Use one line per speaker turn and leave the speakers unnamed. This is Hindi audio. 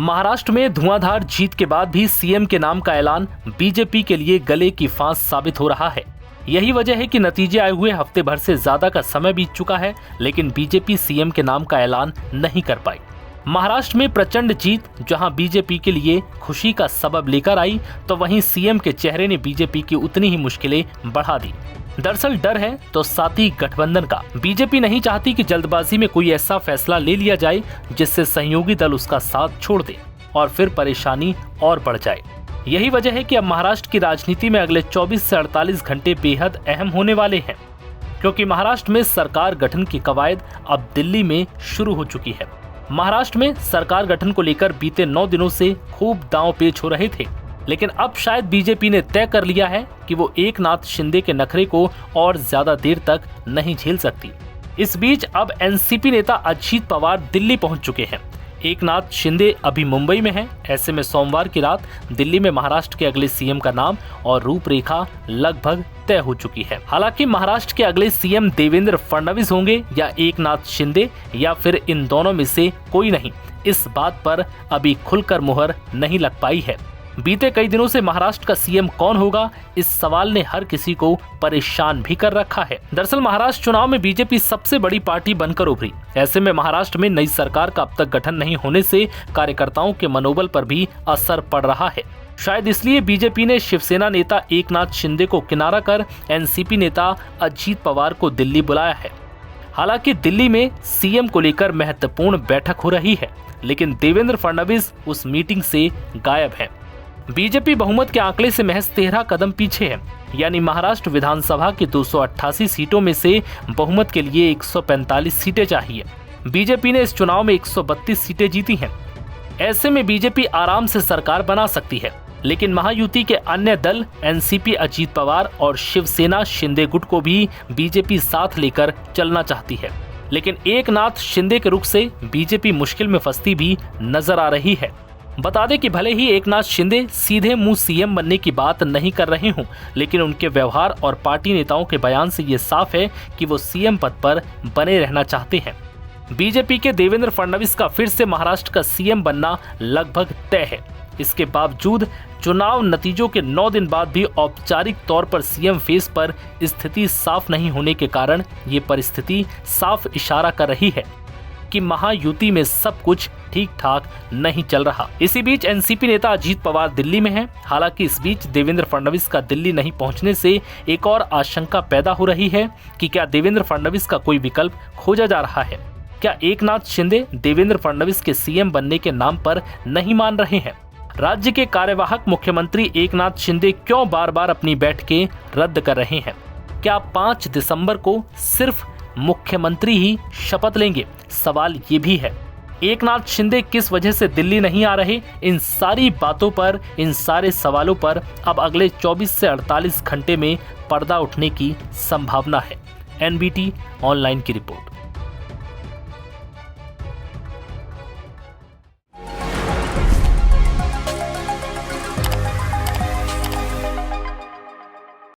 महाराष्ट्र में धुआंधार जीत के बाद भी सीएम के नाम का ऐलान बीजेपी के लिए गले की फांस साबित हो रहा है। यही वजह है कि नतीजे आए हुए हफ्ते भर से ज्यादा का समय बीत चुका है, लेकिन बीजेपी सीएम के नाम का ऐलान नहीं कर पाई। महाराष्ट्र में प्रचंड जीत जहां बीजेपी के लिए खुशी का सबब लेकर आई, तो वहीं सीएम के चेहरे ने बीजेपी की उतनी ही मुश्किलें बढ़ा दी। दरअसल डर है तो साथी गठबंधन का। बीजेपी नहीं चाहती कि जल्दबाजी में कोई ऐसा फैसला ले लिया जाए जिससे सहयोगी दल उसका साथ छोड़ दे और फिर परेशानी और बढ़ जाए। यही वजह है कि अब महाराष्ट्र की राजनीति में अगले 24 से 48 घंटे बेहद अहम होने वाले हैं, क्योंकि महाराष्ट्र में सरकार गठन की कवायद अब दिल्ली में शुरू हो चुकी है। महाराष्ट्र में सरकार गठन को लेकर बीते 9 दिनों से खूब दांव पेच हो रहे थे, लेकिन अब शायद बीजेपी ने तय कर लिया है कि वो एकनाथ शिंदे के नखरे को और ज्यादा देर तक नहीं झेल सकती। इस बीच अब एनसीपी नेता अजीत पवार दिल्ली पहुंच चुके हैं। एकनाथ शिंदे अभी मुंबई में हैं। ऐसे में सोमवार की रात दिल्ली में महाराष्ट्र के अगले सीएम का नाम और रूपरेखा लगभग तय हो चुकी है। हालांकि महाराष्ट्र के अगले सीएम देवेंद्र फडणवीस होंगे या एकनाथ शिंदे या फिर इन दोनों में से कोई नहीं, इस बात पर अभी खुलकर मुहर नहीं लग पाई है। बीते कई दिनों से महाराष्ट्र का सीएम कौन होगा, इस सवाल ने हर किसी को परेशान भी कर रखा है। दरअसल महाराष्ट्र चुनाव में बीजेपी सबसे बड़ी पार्टी बनकर उभरी। ऐसे में महाराष्ट्र में नई सरकार का अब तक गठन नहीं होने से कार्यकर्ताओं के मनोबल पर भी असर पड़ रहा है। शायद इसलिए बीजेपी ने शिवसेना नेता एकनाथ शिंदे को किनारा कर एनसीपी नेता अजीत पवार को दिल्ली बुलाया है। हालांकि दिल्ली में सीएम को लेकर महत्वपूर्ण बैठक हो रही है, लेकिन देवेंद्र फडणवीस उस मीटिंग से गायब है। बीजेपी बहुमत के आंकड़े से महज 13 कदम पीछे है, यानी महाराष्ट्र विधानसभा की 288 सीटों में से बहुमत के लिए 145 सीटें चाहिए। बीजेपी ने इस चुनाव में 132 सीटें जीती हैं। ऐसे में बीजेपी आराम से सरकार बना सकती है, लेकिन महायुति के अन्य दल एनसीपी अजीत पवार और शिवसेना शिंदे गुट को भी बीजेपी साथ लेकर चलना चाहती है। लेकिन एकनाथ शिंदे के रुख से बीजेपी मुश्किल में फंसती भी नजर आ रही है। बता दें कि भले ही एकनाथ शिंदे सीधे मुंह सीएम बनने की बात नहीं कर रहे हों, लेकिन उनके व्यवहार और पार्टी नेताओं के बयान से ये साफ है कि वो सीएम पद पर बने रहना चाहते हैं। बीजेपी के देवेंद्र फडणवीस का फिर से महाराष्ट्र का सीएम बनना लगभग तय है। इसके बावजूद चुनाव नतीजों के 9 दिन बाद भी औपचारिक तौर पर सीएम फेस पर स्थिति साफ नहीं होने के कारण ये परिस्थिति साफ इशारा कर रही है कि महायुति में सब कुछ ठीक ठाक नहीं चल रहा। इसी बीच एनसीपी नेता अजीत पवार दिल्ली में हैं। हालांकि इस बीच देवेंद्र फडणवीस का दिल्ली नहीं पहुंचने से एक और आशंका पैदा हो रही है कि क्या देवेंद्र फडणवीस का कोई विकल्प खोजा जा रहा है। क्या एकनाथ शिंदे देवेंद्र फडणवीस के सीएम बनने के नाम पर नहीं मान रहे हैं? राज्य के कार्यवाहक मुख्यमंत्री एकनाथ शिंदे क्यों बार बार अपनी बैठकें रद्द कर रहे हैं? क्या 5 दिसंबर को सिर्फ मुख्यमंत्री ही शपथ लेंगे? सवाल ये भी है। एकनाथ शिंदे किस वजह से दिल्ली नहीं आ रहे? इन सारी बातों पर, इन सारे सवालों पर अब अगले 24 से 48 घंटे में पर्दा उठने की संभावना है। एनबीटी ऑनलाइन की रिपोर्ट।